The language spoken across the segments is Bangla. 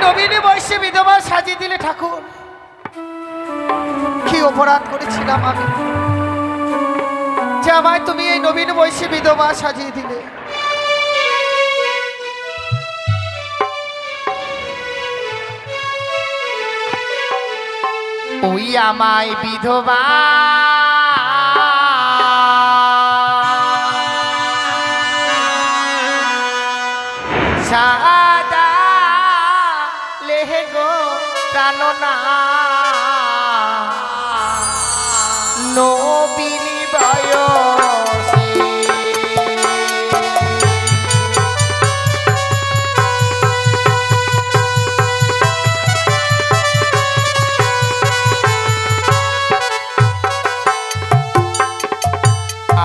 নবীনে বয়সে বিধবা সাজিয়ে দিলে ঠাকুর। কি অপরাধ করেছিলাম আমি যে আমায় তুমি এই নবীন বয়সে বিধবা সাজিয়ে দিলে? ওই আমায় বিধবা সাদা লেহে গো প্রাণনা নবীনি বয়সে।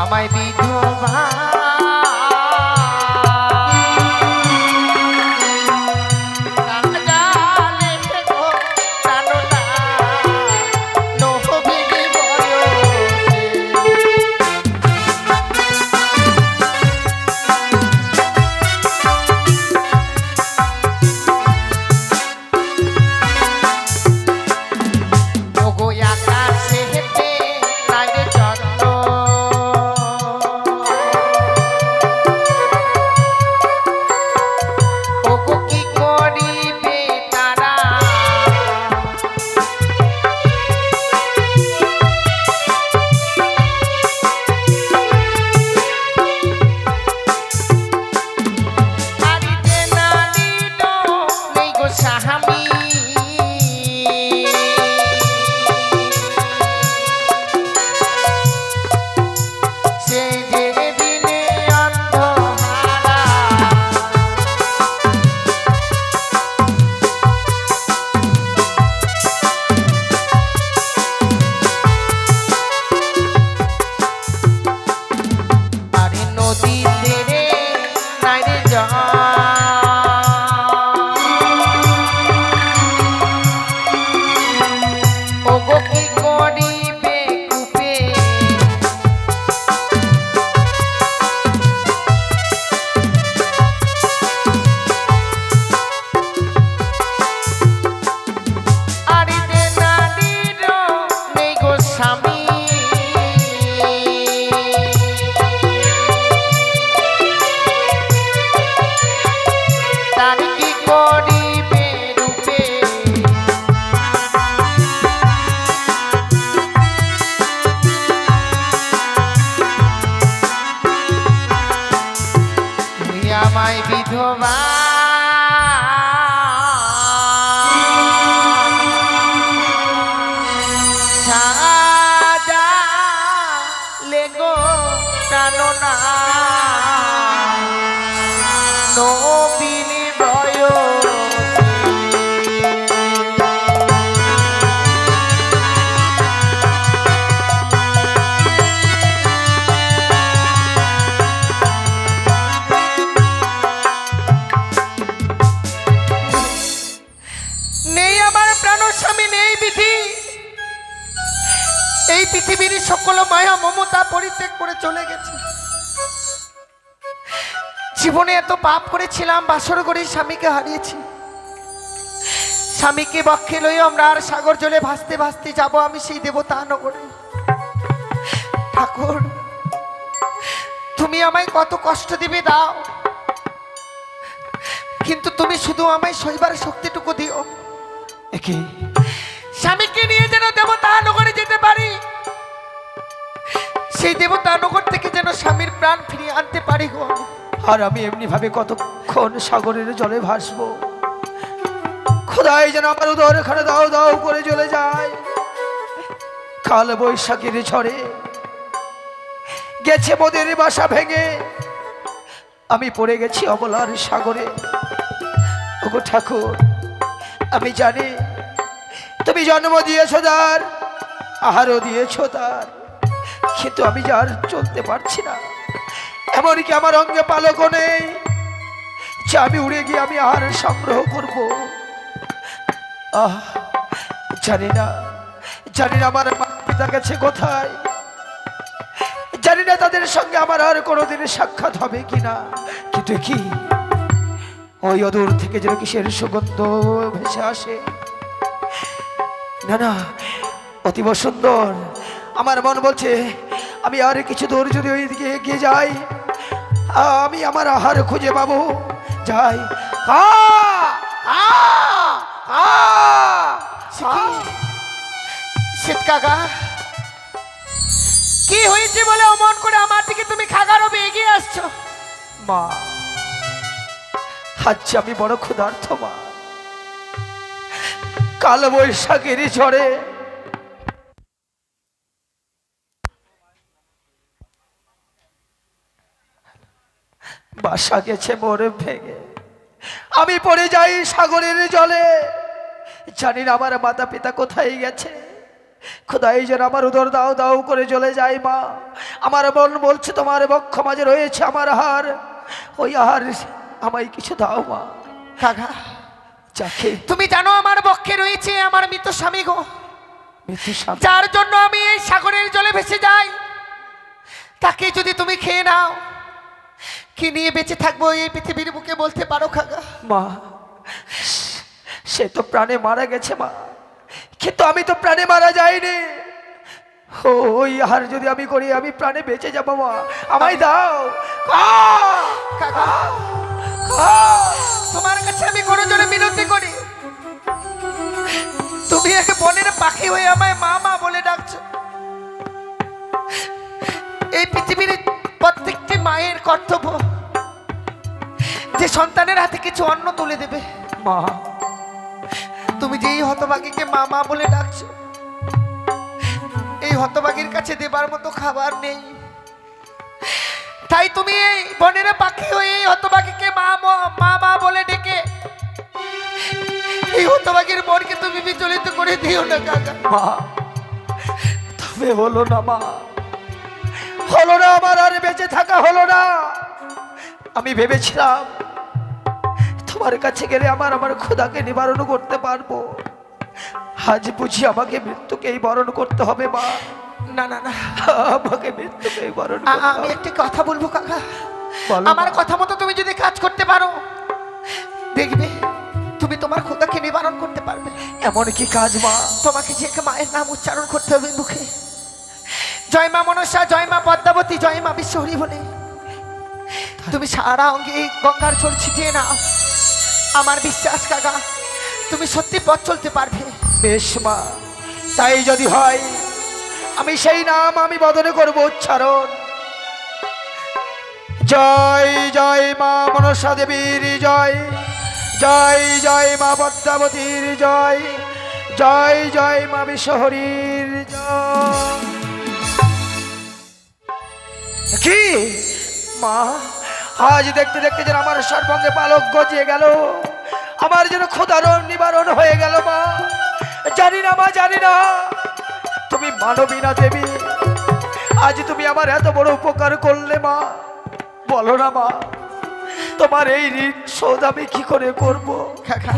আমায় বিধবা আমায় বিধবা সাজা লেগো প্রাণনা নবীনি বয়সে। এই পৃথিবীর সকল মায়া মমতা পরিত্যাগ করে চলে গেছে। জীবনে এত পাপ করেছিলাম, বাসর করে স্বামীকে হারিয়েছি। স্বামীকে বক্ষে লই আমরা আর সাগর জলে ভাসতে ভাসতে যাব আমি সেই দেবতা নগরে। ঠাকুর, তুমি আমায় কত কষ্ট দিবে দাও, কিন্তু তুমি শুধু আমায় সইবার শক্তিটুকু দিও। একে স্বামীকে নিয়ে যেন দেবতা নগরে যেতে পারি, সেই দেবতা নগর থেকে যেন স্বামীর প্রাণ ফিরিয়ে আনতে পারি গো। আর আমি এমনি ভাবে কতক্ষণ সাগরের জলে ভাসবো? খোদাই যেন আমার উদর খানে দাও দাও করে চলে যায়। কাল বৈশাখীর ঝড়ে গেছে মোদের বাসা ভেঙে, আমি পড়ে গেছি অবলার সাগরে। ওগো ঠাকুর, আমি জানি তুমি জন্ম দিয়েছো তার, আহারও দিয়েছো তার, কিন্তু আমি যার চলতে পারছি না। এমনকি আমার অঙ্গে পালকও নেই যে আমি উড়ে গিয়ে আমি আহার সংগ্রহ করব। জানি না আমার পিতা গেছে কোথায়, জানি না তাদের সঙ্গে আমার আর কোনোদিন সাক্ষাৎ হবে কিনা। কিন্তু কি ওই অদূর থেকে যেন কিসের সুগন্ধ ভেসে আসে। না না, অতীব সুন্দর। আমার মন বলছে আমি আর কিছু দূর যদি ওই দিকে এগিয়ে যাই, আমি আমার আহার খুঁজে পাবো। যাই। শীত কাকা, কি হয়েছে বলে অমন করে আমার দিকে তুমি খাগারবে এগিয়ে আসছো? মা, আজ আমি বড় ক্ষুধার্ত মা। কাল বৈশাখের ঝড়ে বাসা গেছে মোর ভেঙে, আমি পড়ে যাই সাগরের জলে। জানি না আমার মাতা পিতা কোথায় গেছে। খোদাই যেন আমার উদর দাও দাও করে চলে যায় মা। আমার মন বলছে তোমার বক্ষ মাঝে রয়েছে আমার আহার, ওই আহার আমায় কিছু দাও মা। কাকা, যাকে তুমি জানো আমার বক্ষে রয়েছে আমার মৃত স্বামী গো, মৃত্যু স্বামী। যার জন্য আমি এই সাগরের জলে ভেসে যাই। তাকে যদি তুমি খেয়ে নাও, কি নিয়ে বেঁচে থাকবো এই পৃথিবীর বুকে বলতে পারো কাকা? মা, সে তো প্রাণে মারা গেছে মা, কিন্তু আমি তো প্রাণে মারা যাইনি। ওই আহার যদি আমি করি আমি প্রাণে বেঁচে যাবো মা, আমায় দাও। কাকা, তোমার কাছে আমি কোনো জনে মিনতি করি, তুমি এক বনের পাখি হয়ে আমায় মা মা বলে ডাকছো। এই পৃথিবীর প্রত্যেকটি মায়ের কর্তব্য যে সন্তানের হাতে কিছু অন্ন তুলে দেবে। মা, তুমি যেই হতভাগীকে মা মা বলে ডাকছো, এই হতভাগীর কাছে দেবার মতো খাবার নেই। তাই তুমি এই বনের পাখি হয়ে এই হতভাগীকে মা মা মা বলে ডেকে এই হতভাগীর মনকে তুমি বিচলিত করে দিও না কাকা। মা, তবে হলো না মা, হলো না, আমার আর বেঁচে থাকা হলো না। আমি ভেবেছিলাম তোমার কাছে গেলে আমার ক্ষুধাকে নিবারণ করতে পারবো। আজ বুঝি আমাকে মৃত্যুকেই বরণ করতে হবে মা। না না না, আমাকে মৃত্যুকেই বরণ করতে আমি হবে। একটি কথা বলবো কাকা, বলো আমার মা। কথা মতো তুমি যদি কাজ করতে পারো, দেখবে তুমি তোমার ক্ষুধাকে নিবারণ করতে পারবে। এমন কি কাজ মা? তোমাকে যে মায়ের নাম উচ্চারণ করতে হবে মুখে, জয় মা মনসা, জয় মা পদ্মাবতী, জয় মা বিশ্বহরি বলে তুমি সারা অঙ্গে এই গঙ্গার জল ছিটিয়ে নাও। আমার বিশ্বাস কাকা, তুমি সত্যি পথ চলতে পারবে। বেশ মা, তাই যদি হয় আমি সেই নাম আমি বদলে করবো উচ্চারণ। জয় জয় মা মনসা দেবীর জয়, জয় জয় মা পদ্মাবতীর জয়, জয় জয় মা বিশ্বহরির জয়। কি মা, আজ দেখতে দেখতে যেন আমার সর্বাঙ্গে পালক গজিয়ে গেল, আমার যেন ক্ষুধার নিবারণ হয়ে গেল মা। জানি না মা, জানি না তুমি মানবী না দেবী, আজ তুমি আমার এত বড় উপকার করলে মা। বলো না মা, তোমার এই ঋণ শোধ আমি কি করে করব? কাকা,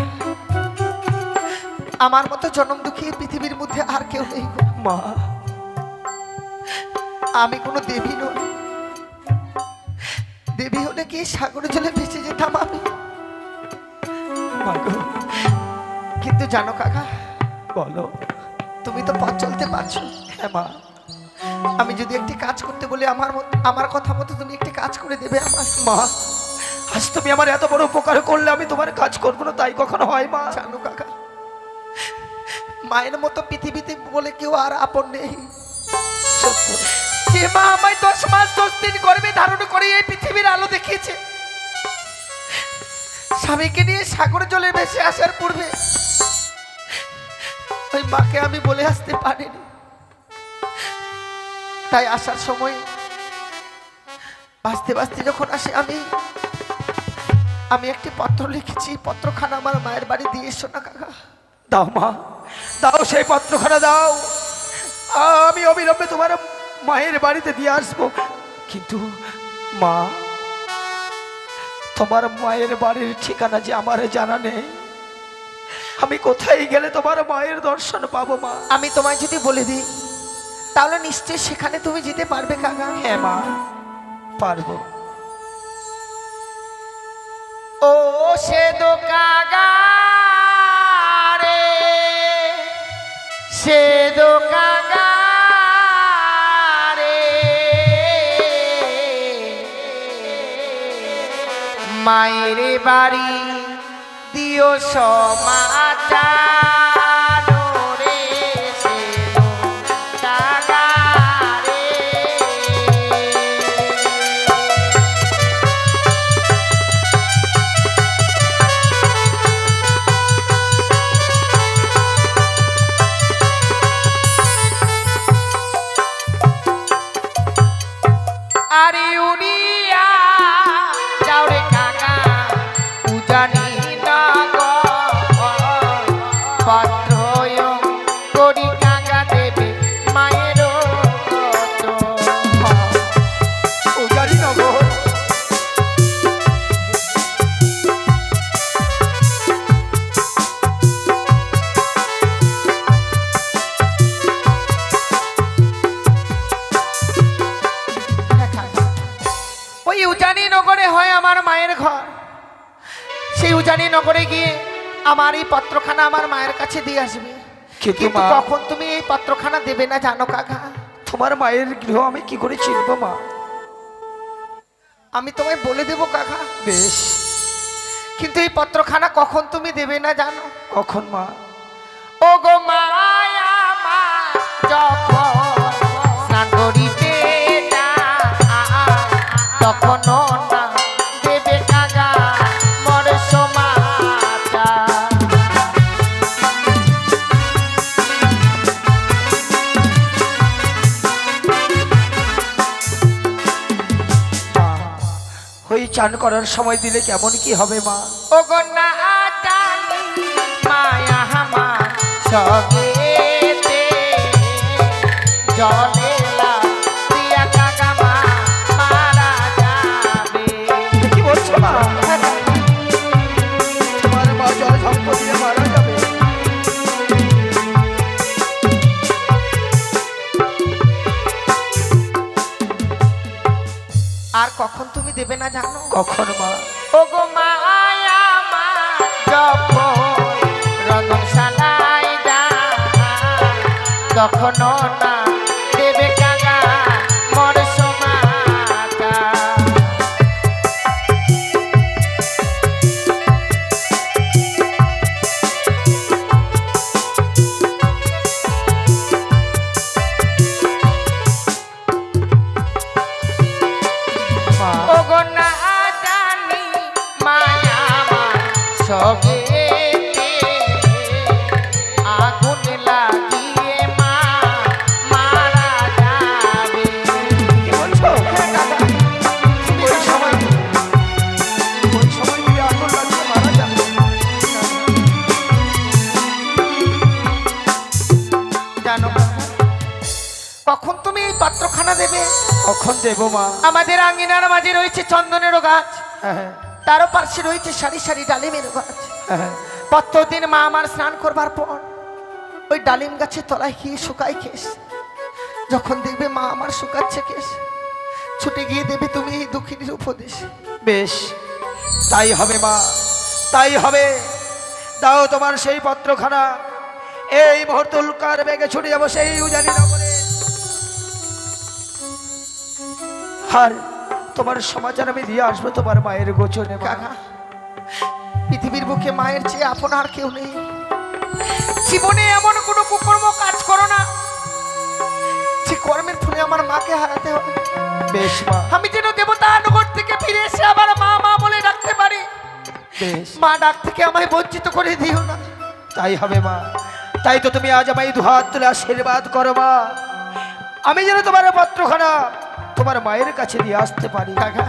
আমার মতো জনম দুঃখী পৃথিবীর মধ্যে আর কেউ নেই গো। মা, আমি কোনো দেবী নই, দেবী হলে কি সাগরে জলে ভেসে যেতাম আমি। মা গো, কিন্তু জানো কাকা, বলো। তুমি তো পথ চলতে পারছো। হ্যাঁ মা, আমি যদি একটি কাজ করতে বলি আমার কথা মতো তুমি একটি কাজ করে দেবে আমার? মা, আজ তুমি আমার এত বড় উপকার করলে আমি তোমার কাজ করবো না, তাই কখনো হয় মা? জানো কাকা, মায়ের মতো পৃথিবীতে বলে কেউ আর আপন নেই। সত্য। যে মা আমায় 10 মাস 10 দিন গর্ভে ধারণ করে এই পৃথিবীর আলো দেখিয়েছে, স্বামীকে নিয়ে সাগর জলে ভেসে আসার পূর্বে ওই মাকে আমি বলে আসতে পারিনি। তাই আসার সময় বাঁচতে বাঁচতে যখন আসে আমি একটি পত্র লিখেছি, পত্রখানা আমার মায়ের বাড়ি দিয়ে এসো না কাকা। দাও মা, দাও সেই পত্রখানা দাও, আমি অবিলম্বে তোমার মায়ের বাড়িতে দিয়ে আসবো। কিন্তু মা, তোমার মায়ের বাড়ির ঠিকানা যে আমার জানা নেই, আমি কোথায় গেলে তোমার মায়ের দর্শন পাবো মা? আমি তোমায় যদি বলে দিই তাহলে নিশ্চয়ই সেখানে তুমি যেতে পারবে কাকা। হ্যাঁ মা, পারবো। ও সে দোকাগা রে, সে দোকাগা রে, মায়ের বাড়ি দিও সমাচার রে, সে দোকাগা রে। আরে উড়িয়া যাও রে কাকা উজানি নগর, পাত্র করি কাকা দেবে মায়ের উজানি নগর। ওই উজানি নগরে হয় আমার মায়ের ঘর। সেই উজানি নগরে গিয়ে আমার এই পত্রখানা আমার মায়ের কাছে দিয়ে আসবে। কিন্তু কিন্তু মা, কখন তুমি এই পত্রখানা দেবে না জানো কাকা? তোমার মায়ের গৃহ আমি কি করে চিনবো মা? আমি তোমায় বলে দেবো কাকা, বেশ, কিন্তু এই পত্রখানা কখন তুমি দেবে না জানো? কখন মা? ও গো মায়া মা যখন স্নান করিতে যায়, তখনও না দেবে কাকা মোর সমাচার। মা, ওই চান করার সময় দিলে কেমন কি হবে মা? ও গো না জানি মায়া আমার সগেতে জলে দিয়া কাকা মা মারা যাবে। কি বলছো মা? তোমার মা জলে ঝম্প দিয়ে মারা যাবে? আর কখন তুমি দেবে না জানো? কখন মা? ও গো মায়া মা যখন রঙশালায় যায়, তখনও না দেবে কাকা মোর সমাচার। মা, ও গো না জানি মায়া আমার সগেতে আগুন লাগিয়ে মা মারা যাবে। কি বলছো? ওই সময় তুমি আগুন লাগিয়ে মারা যাবে? জানো কখন তুমি এই পাত্রখানা দেবে? কখন দেবো মা? আমাদের আঙ্গিনার মাঝে রয়েছে চন্দনেরও গাছ, হ্যাঁ, তারও পাশে রয়েছে সারি সারি ডালিমের গাছ। হ্যাঁ, প্রত্যেকদিন মা আমার স্নান করবার পর ওই ডালিম গাছের তলায় গিয়ে শুকাই কেশ। যখন দেখবে মা আমার শুকাচ্ছে কেশ, ছুটে গিয়ে দেবে তুমি এই দুঃখিনীর উপদেশ। বেশ, তাই হবে মা, তাই হবে। দাও তোমার সেই পত্রখানা, এই মুহূর্তে উল্কার বেগে ছুটে যাবো সেই উজানি নগরে। আর তোমার সমাচার আমি দিয়ে আসবো তোমার মায়ের গোচরে মা। কাকা, পৃথিবীর বুকে মায়ের চেয়ে আপন আর কেউ নেই। জীবনে এমন কোনো কুকর্ম কাজ করো না যে কর্মের ফলে আমার মাকে হারাতে হবে। বেশ মা, আমি যেন দেবতা নগর থেকে ফিরে এসে আবার মা মা বলে ডাকতে পারি। বেশ, মা ডাক থেকে আমায় বঞ্চিত করে দিও না। তাই হবে মা। তাই তো তুমি আজ আমায় দুহাত তুলে আশীর্বাদ করো মা, আমি যেন তোমার পত্রখানা তোমার মায়ের কাছে দিয়ে আসতে পারি। কাকা,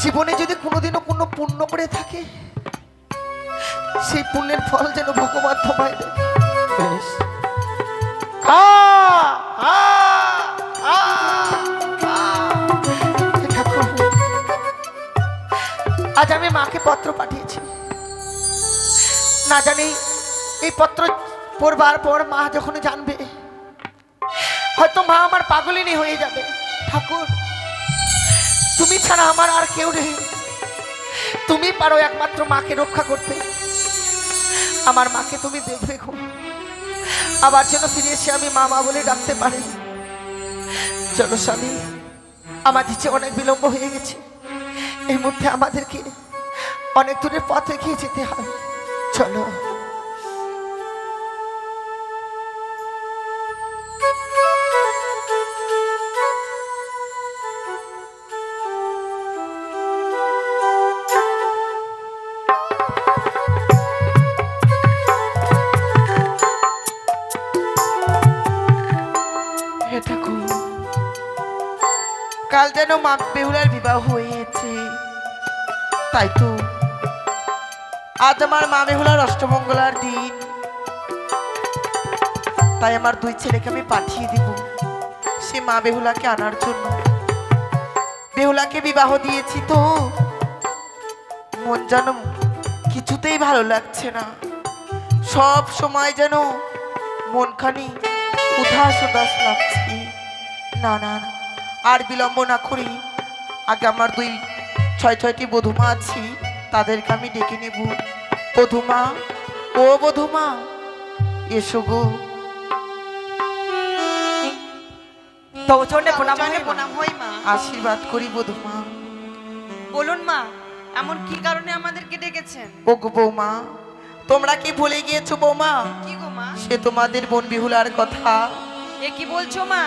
জীবনে যদি কোনোদিনও কোনো পুণ্য করে থাকে, সেই পুণ্যের ফল যেন ভগবান তোমায় দেয়। বেশ, ঠাকুর, আজ আমি মাকে পত্র পাঠিয়েছি, না জানি এই পত্র পড়বার পর মা যখন জানবে, হয়তো মা আমার পাগলিনী হয়ে যাবে। ঠাকুর, তুমি ছাড়া আমার আর কেউ নেই, তুমি পারো একমাত্র মাকে রক্ষা করতে। আমার মাকে তুমি দেখবে গো, আবার যেন ফিরে এসে আমি মামা বলে ডাকতে পারি। চলো স্বামী, আমাদের যে অনেক বিলম্ব হয়ে গেছে, এই মুহূর্তে আমাদেরকে অনেক দূরের পথ এগিয়ে যেতে হবে। চলো। হে ঠাকুর, কাল যেন মা বেহুলার বিবাহ হয়েছে, তাই তো আজ আমার মা বেহুলার অষ্টমঙ্গলার দিন। তাই আমার দুই ছেলেকে আমি পাঠিয়ে দিব সে মা বেহুলাকে আনার জন্য। বেহুলাকে বিবাহ দিয়েছি তো মন যেন কিছুতেই ভালো লাগছে না, সব সময় যেন মনখানি উদাস উদাস লাগছে। না না না, আর বিলম্ব না করি আগে আমার দুই ছয়টি বধূমা আছি, তাদেরকে আমি ডেকে নেব। বধূমা, ও বধূমা, এসো গো। প্রণাম হই মা। আশীর্বাদ করি বধূমা। বলুন মা, এমন কি কারণে আমাদেরকে ডেকেছেন? ও গো বৌমা, তোমরা কি ভুলে গিয়েছো বৌমা? কি গো মা? সে তোমাদের বোন বিহুলার কথা। এ কি বলছো মা?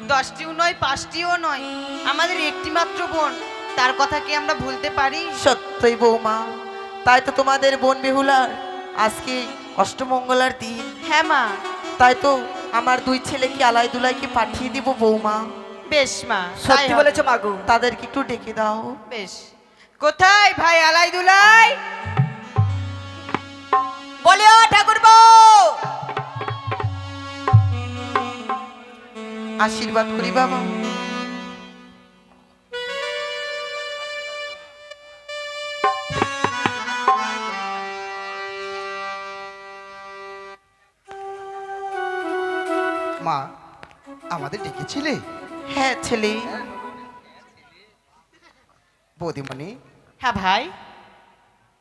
10টিও নয়, 5টিও নয়, আমাদের একটি মাত্র বোন, তার কথা কি আমরা ভুলতে পারি? সত্যই বৌমা, তাই তো তোমাদের বোন বিহুলার আজকে অষ্টমঙ্গলার দিন। হ্যাঁ মা। তাই তো আমার দুই ছেলেকে আলাই দুলাইকে পাঠিয়ে দিব বৌমা। বেশ মা, সত্যি বলেছো মাগো। তাদেরকে একটু ডেকে দাও। বেশ। কোথায় ভাই আলাই দুলাই? বলিও ঠাকুরপো। আশীর্বাদ করি বাবা। মা, আমাদের ডেকেছিলে? হ্যাঁ ছেলে। বৌদিমণি, হ্যাঁ ভাই।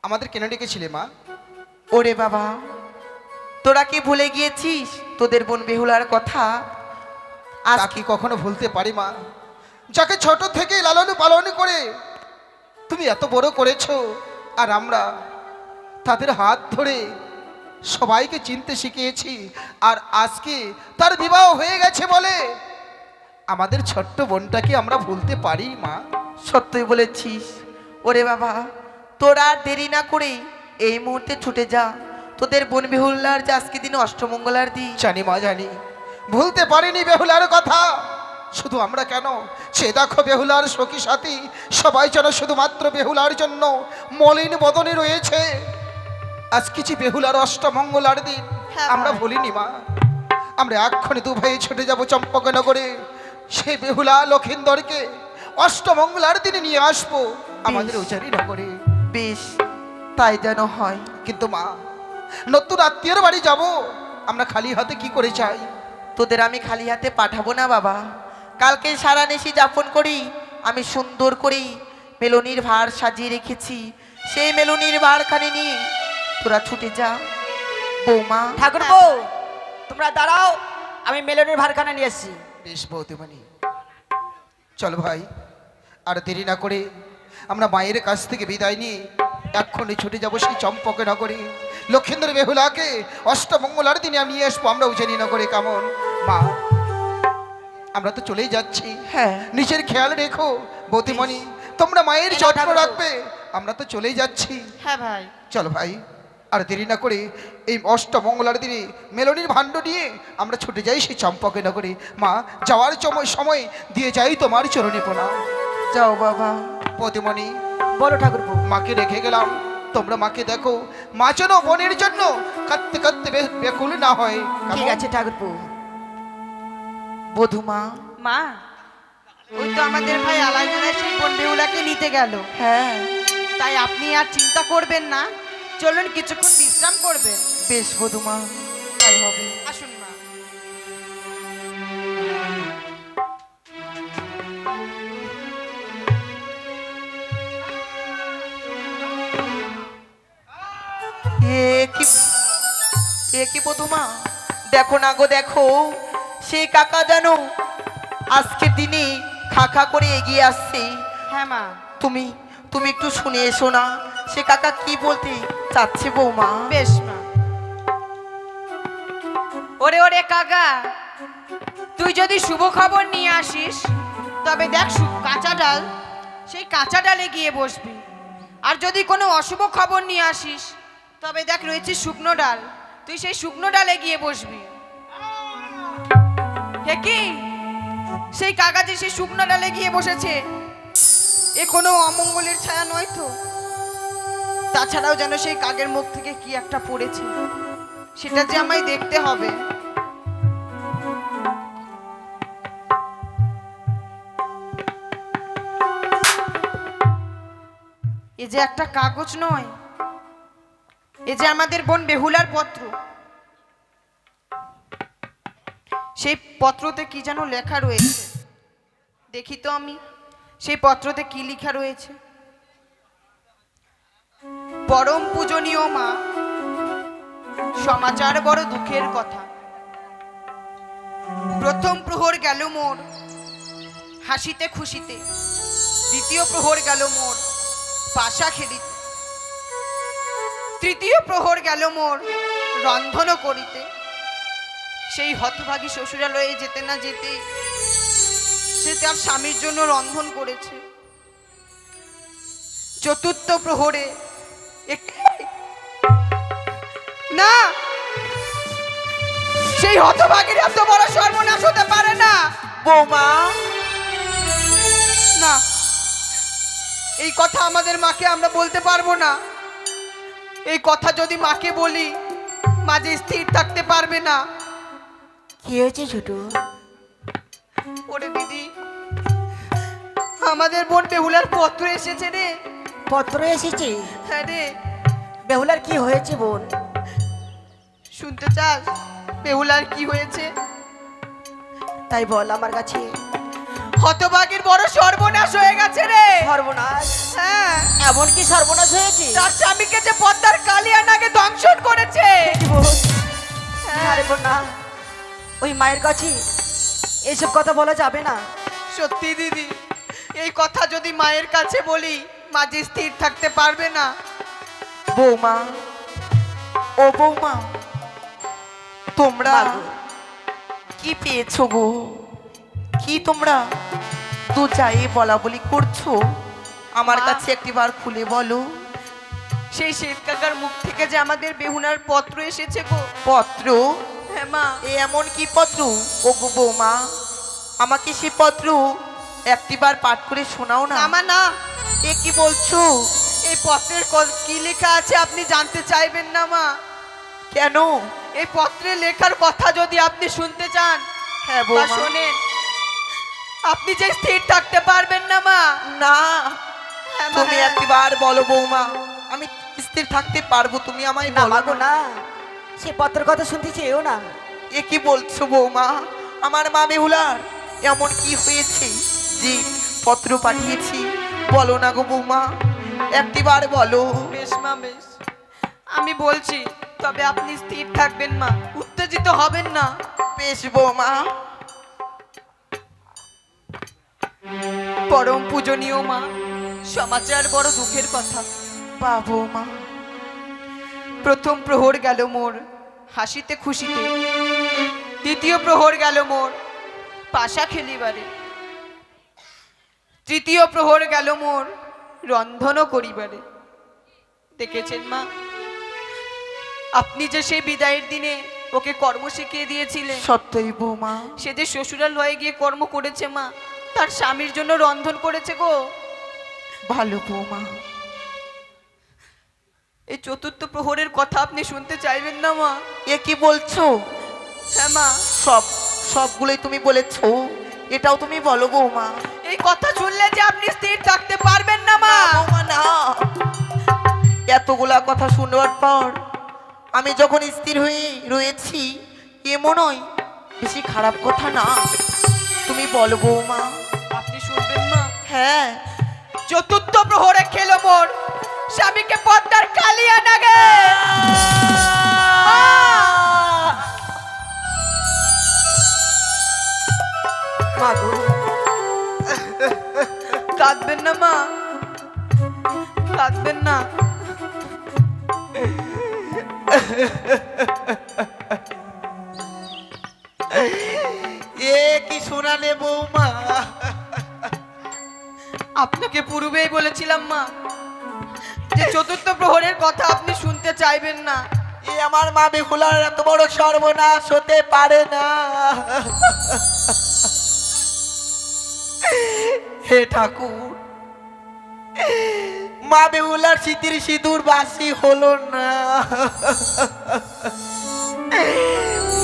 আমাদের কেন ডেকেছিলে মা? ওরে বাবা, তোরা কি ভুলে গিয়েছিস তোদের বোন বেহুলার কথা? তা কি কখনো ভুলতে পারি মা? যাকে ছোট থেকে লালন পালন করে তুমি এত বড় করেছো, আর আমরা তাদের হাত ধরে সবাইকে চিনতে শিখিয়েছি, আর আজকে তার বিবাহ হয়ে গেছে বলে আমাদের ছোট্ট বোনটাকে আমরা ভুলতে পারি মা? সত্যই বলেছিস। ওরে বাবা, তোরা আর দেরি না করে এই মুহূর্তে ছুটে যা, তোদের বোন বেহুলার যে আজকে দিন অষ্টমঙ্গলার দিন। জানি মা, জানি ভুলতে পারিনি বেহুলার কথা। শুধু আমরা কেন, সে দেখো বেহুলার সখী সাথী সবাই যেন শুধুমাত্র বেহুলার জন্য মলিন বদনে রয়েছে। আজ কিছু বেহুলার অষ্টমঙ্গলার দিন হ্যাঁ আমরা ভাই। ভুলিনি মা। আমরা এক্ষণে দু ভাই ছুটে যাব চম্পকনগরে, সেই বেহুলা লক্ষিন্দরকে অষ্টমঙ্গলার দিনে নিয়ে আসবো আমাদের উচারি নগরে। বেশ, তাই যেন হয়। কিন্তু মা, নতুন আত্মীয়র বাড়ি যাব, আমরা খালি হাতে কি করে চাই? তোদের আমি খালি হাতে পাঠাবো না বাবা। কালকে সারা নিশি যাপন করি আমি সুন্দর করি মেলনির ভার সাজিয়ে রেখেছি, সেই মেলনির ভারখানি নিয়ে তোরা ছুটে যা। বৌমা, ঠাকুরপো, তোমরা দাঁড়াও, আমি মেলনের ভারখানা নিয়ে এসেছি। বেশ বৌদিমণি, চল ভাই, আর দেরি না করে আমরা মায়ের কাছ থেকে বিদায় নিয়ে এক্ষুনি ছুটে যাবো সেই চম্পকে নগরে। লক্ষেন্দ্র বেহুলাকে অষ্টমঙ্গলার দিনে আমি নিয়ে আসবো আমরা উজানি নগরে। কেমন মা? আমরা তো চলেই যাচ্ছি। হ্যাঁ। নিজের খেয়াল রেখো বৌদিমণি, তোমরা মায়ের এই নাও যত্ন ঠাকুরপো। রাখবে। আমরা তো চলেই যাচ্ছি। হ্যাঁ ভাই। চল ভাই, আর দেরি না করে এই অষ্টমঙ্গলার দিনে মেলনির ভাণ্ড নিয়ে আমরা ছুটে যাই সেই চম্পকে নগরে। মা, যাওয়ার সময় দিয়ে যাই তোমার চরণে প্রণাম। যাও বাবা। পদিমণি, বলো ঠাকুরপো। মাকে রেখে গেলাম, তোমরা মাকে দেখো, মা যেন বোনের জন্য কাঁদতে কাঁদতে বেকুল না হয়। ঠিক আছে ঠাকুরপো। বধুমা। মা, ওই তো আমাদের ভাই আলাই দুলাই সেই বোন বেহুলাকে নিতে গেল। হ্যাঁ, তাই আপনি আর চিন্তা করবেন না, চলুন কিছুক্ষণ বিশ্রাম করবেন। বেশ বধুমা, তাই হবে। আসুন মা। কি বধুমা, দেখো না গো দেখো, সেই কাকা জানো আজকের দিনে খা খা করে এগিয়ে আসছে। হ্যাঁ মা। তুমি তুমি একটু শুনে এসো না, সে কাকা কি বলতে চাচ্ছে বৌমা। বেশ মা। ওরে ওরে কাকা, তুই যদি শুভ খবর নিয়ে আসিস তবে দেখ কাঁচা ডাল, সেই কাঁচা ডালে গিয়ে বসবি। আর যদি কোনো অশুভ খবর নিয়ে আসিস তবে দেখ রয়েছে শুকনো ডাল, তুই সেই শুকনো ডালে গিয়ে বসবি। হে কি, সেই কাকা যে সেই শুকনো ডালে গিয়ে বসেছে, এ কোনো অমঙ্গলের ছায়া নয় তো? তাছাড়াও যেন সেই কাকের মুখ থেকে কি একটা পড়েছে, সেটা যে আমায় দেখতে হবে। এ যে একটা কাগজ নয়, এ যে আমাদের বোন বেহুলার পত্র। সেই পত্রতে কি যেন লেখা রয়েছে, দেখি তো আমি সেই পত্রতে কি লেখা রয়েছে। পরম পূজনীয় মা, সমাচার বড় দুঃখের কথা। প্রথম প্রহর গেল মোর হাসিতে খুশিতে, দ্বিতীয় প্রহর গেল মোর পাশা খেলিতে, তৃতীয় প্রহর গেল মোর রন্ধন করিতে। সেই হতভাগী শ্বশুরালয়ে যেতে না যেতে সে তার স্বামীর জন্য রন্ধন করেছে। চতুর্থ প্রহরে না, সেই হতভাগীর এত বড় সর্বনাশ হতে পারে না বৌমা, না, এই কথা আমাদের মাকে আমরা বলতে পারবো না। এই কথা যদি মাকে বলি, মা যে স্থির থাকতে পারবে না। কি হয়েছে ছোট? ওরে দিদি, আমাদের বোন বেহুলার পত্র এসেছে রে। পত্র এসেছে? হ্যাঁ রে। বেহুলার কি হয়েছে বোন? শুনতে চাস বেহুলার কি হয়েছে? তাই বল আমার কাছে। হতভাগীর বড় সর্বনাশ হয়ে গেছে রে। সর্বনাশ? হ্যাঁ, এমন কি সর্বনাশ হয়েছে? তার স্বামীকে যে পদ্মার কালিয়া নাগে দংশন করেছে। কি বোন? হ্যাঁ। আরে বোন না, ওই মায়ের কাছে এইসব কথা বলা যাবে না। সত্যি দিদি, এই কথা যদি মায়ের কাছে বলি, মা যে স্থির থাকতে পারবে না। বৌমা, ও বৌমা, তোমরা মাগো। কি পেয়েছো গো? কি তোমরা দু যাই বলা বলি করছো? আমার মা। কাছে একটিবার খুলে বলো। সেই শেঠ কাকার মুখ থেকে যে আমাদের বেহুনার পত্র এসেছে গো। পত্র? হ্যাঁ মা। এ এমন কি পত্র? ও গো বৌমা, আমাকে সে পত্র একটিবার পাঠ করে শোনাও না। না মা না, এ কি বলছো? এই পত্রের কি লেখা আছে আপনি জানতে চাইবেন না মা? কেন? এই পত্রে লেখার কথা যদি আপনি শুনতে চান, হ্যাঁ বা বৌমা। শোনেন, আপনি যে স্থির থাকতে পারবেন না মা। না, হ্যাঁ মা, তুমি হ্যাঁ। একটিবার বলো বৌমা, আমি স্থির থাকতে পারবো, তুমি আমায় না বলো মাগো না, সে পত্রের কথা শুনতে চেয়েও না। এ কি বলছো বৌমা? আমার মা বেহুলার এমন কি হয়েছে যে পত্র পাঠিয়েছি? বলো না গো বৌমা, একটিবার বলো। বেশ মা বেশ, আমি বলছি, তবে আপনি স্থির থাকবেন মা, উত্তেজিত হবেন না। বেশ বৌমা। পরম পূজনীয় মা, সমাচার বড় দুঃখের কথা। বা বৌমা, প্রথম প্রহর গেল মোর হাসিতে খুশিতে, দ্বিতীয় প্রহর গেল মোর পাশা খেলিবারে, তৃতীয় প্রহর গেল মোর রন্ধন করিবারে। দেখেছেন মা, আপনি যে সেই বিদায়ের দিনে ওকে কর্ম শিখিয়ে দিয়েছিলেন, সত্যই বৌমা। সে যে শ্বশুরালয়ে গিয়ে কর্ম করেছে মা, তার স্বামীর জন্য রন্ধন করেছে গো। ভালো বৌমা। এই চতুর্থ প্রহরের কথা আপনি শুনতে চাইবেন না মা? এ কি বলছো? হ্যাঁ মা। সবগুলোই তুমি বলেছো, এটাও তুমি বলো বৌমা। এই কথা শুনলে যে আপনি স্থির থাকতে পারবেন না মা। না বৌমা না, এতগুলা কথা শুনবার পর আমি যখন স্থির হয়ে রয়েছি, এ মনে হয় বেশি খারাপ কথা না। তুমি বলো বৌমা। আপনি শুনবেন মা? হ্যাঁ। চতুর্থ প্রহরে খেলো মোর স্বামীকে পদ্মার কালিয়া নাগে। কাঁদবেন না মা, কাঁদবেন না। এ কি শোনালে বৌমা? আপনাকে পূর্বেই বলেছিলাম মা যে চতুর্থ প্রহরের কথা আপনি শুনতে চাইবেন না। এ আমার মা বেহুলার এত বড় সর্বনাশ হতে পারে না। হে ঠাকুর, মা বেহুলার স্মৃতির সিঁদুর বাসি হলো না।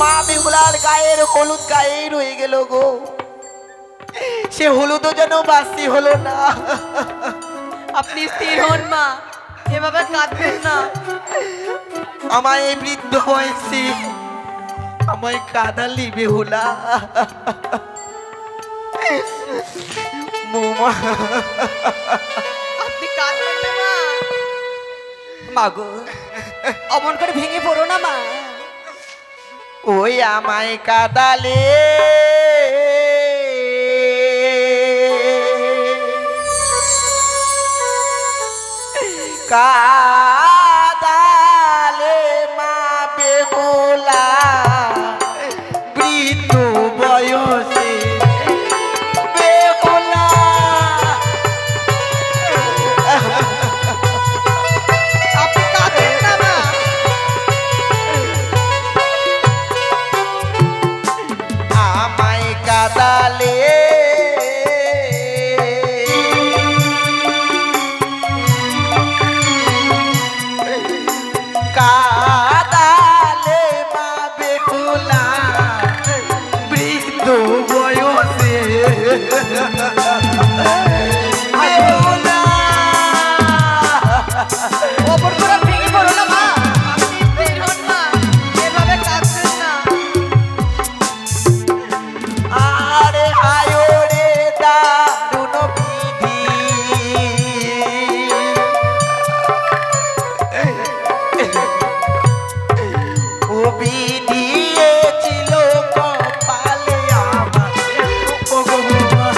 মা বেহুলার গায়ের হলুদ গায়েই রয়ে গেল গো, সে হলুদও যেন বাসি হলো না। আপনি স্থির হন মা, এভাবে কাঁদবেন না। আমায় এই বৃদ্ধ বয়সে আমায় কাঁদালি বেহুলা। বৌমা, আপনি কাঁদবেন না মা। মাগো, অমন করে ভেঙে পড়ো না মা। ওই আমায় কাঁদালে কাঁদালে মা বেহুলা বৃদ্ধ বয়সে বেহুলা। আপনি কাঁদবেন না মা। আমায় কাঁদালে কাঁদালে মা বেহুলা বৃদ্ধ বয়সে বেহুলা। ওপর করে ভেঙে পড়ো না মা। আপনি স্থির হন মা, এভাবে কাঁদবেন না। আরে আয়ো রে দারুণ বিধি, ও বিধি ছিল কপালে আমার। ও গো বৌমা,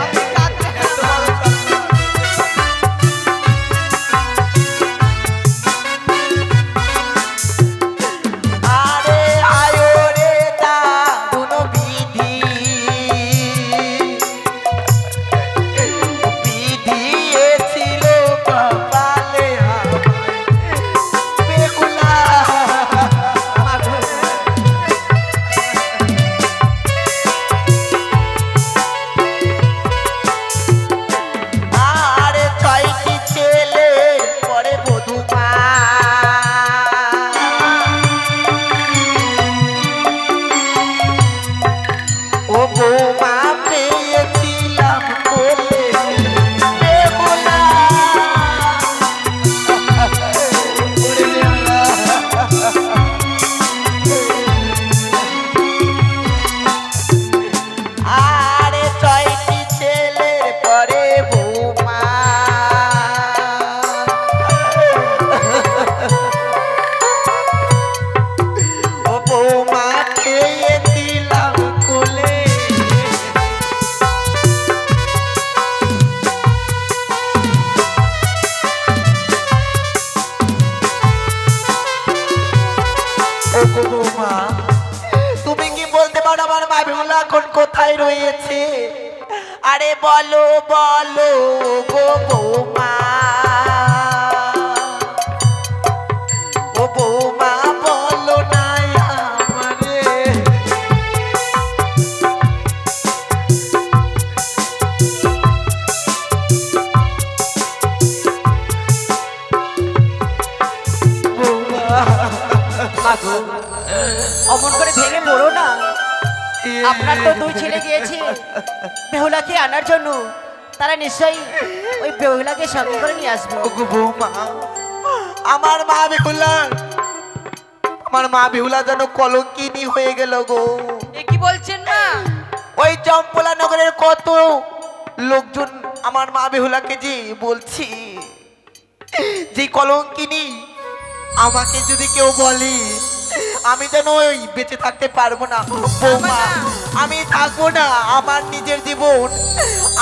আপনি কাঁদবেন না মা। আরে আয়ো রে দারুণ বিধি, বিধি ছিল কপালে আমার বেহুলা। আরে ছয়টি ছেলে পরে বধূমা, ও বৌমা পেয়েছিলাম কোলে বেহুলা। ওরে বেহুলা। আরে ছয়টি ছেলের পরে বৌমা, ও বৌমা পেয়েছিলাম কোলে। ও গো বৌমা, তুমি কি বলতে পারো আমার মা বেহুলা এখন কোথায় রয়েছে? আরে বলো বলো গো বৌমা, ও বৌমা বলো না আমারে। বৌমা, মাগো, অমন করে ভেঙে পড়ো না। আপনার তো দুই ছেলে গিয়েছে বেহুলাকে আনার জন্য, তারা নিশ্চয়ই ওই বেহুলাকে সঙ্গে করে নিয়ে আসবে। ওগো বৌমা, আমার মা বেহুলা যেন কলঙ্কিনী হয়ে গেল গো। এ কি বলছেন মা? ওই চম্পলা নগরের কত লোকজন আমার মা বেহুলাকে যে বলছি যে কলঙ্কিনী, আমাকে যদি কেউ বলে আমি যেন ওই বেঁচে থাকতে পারবো না বৌমা, আমি থাকবো না। আমার নিজের জীবন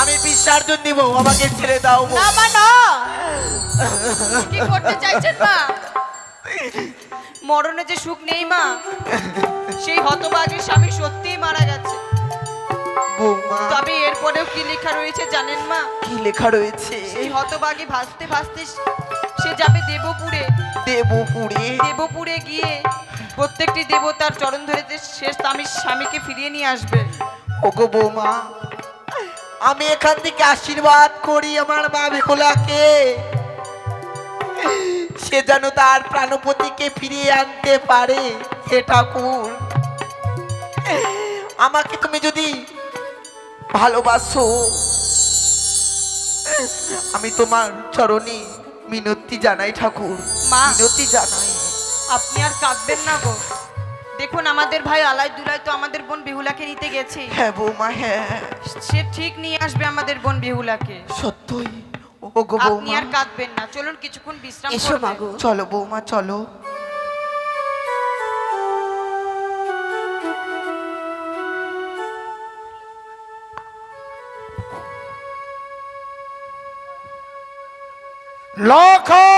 আমি বিসর্জন দিব, আমাকে ছেড়ে দাও বৌমা। না মা না, কি করতে চাইছেন মা? মরণে যে সুখ নেই মা, সেই হতভাগীর স্বামী সত্যিই মারা গেছে। বৌমা তবে এরপরেও কি লেখা রয়েছে জানেন মা? কি লেখা রয়েছে? সেই হতভাগী ভাসতে ভাসতে সে যাবে দেবপুরে। দেবপুরে? দেবপুরে গিয়ে প্রত্যেকটি দেবতার চরণ ধরে যে শেষ স্বামীকে ফিরিয়ে নিয়ে আসবে। ওগো বৌমা, আমি এখান থেকে আশীর্বাদ করি আমার মা বেহুলাকে, সে যেন তার প্রাণপতিকে ফিরিয়ে আনতে পারে। হে ঠাকুর, আমাকে তুমি যদি ভালোবাসো, আমি তোমার চরণে মিনতি জানাই ঠাকুর, মা। মিনতি জানাই। আপনি আর কাঁদবেন না গো। দেখুন আমাদের ভাই আলাই দুলাই তো আমাদের বোন বেহুলাকে নিতে গেছে। হ্যাঁ বৌমা, হ্যাঁ সে ঠিক নিয়ে আসবে আমাদের বোন বেহুলাকে। সত্যই। ওগো আপনি বৌমা, আর কাঁদবেন না, চলুন কিছুক্ষণ বিশ্রাম এসো করবেন। মাগো। চলো বৌমা চলো। লক্ষণ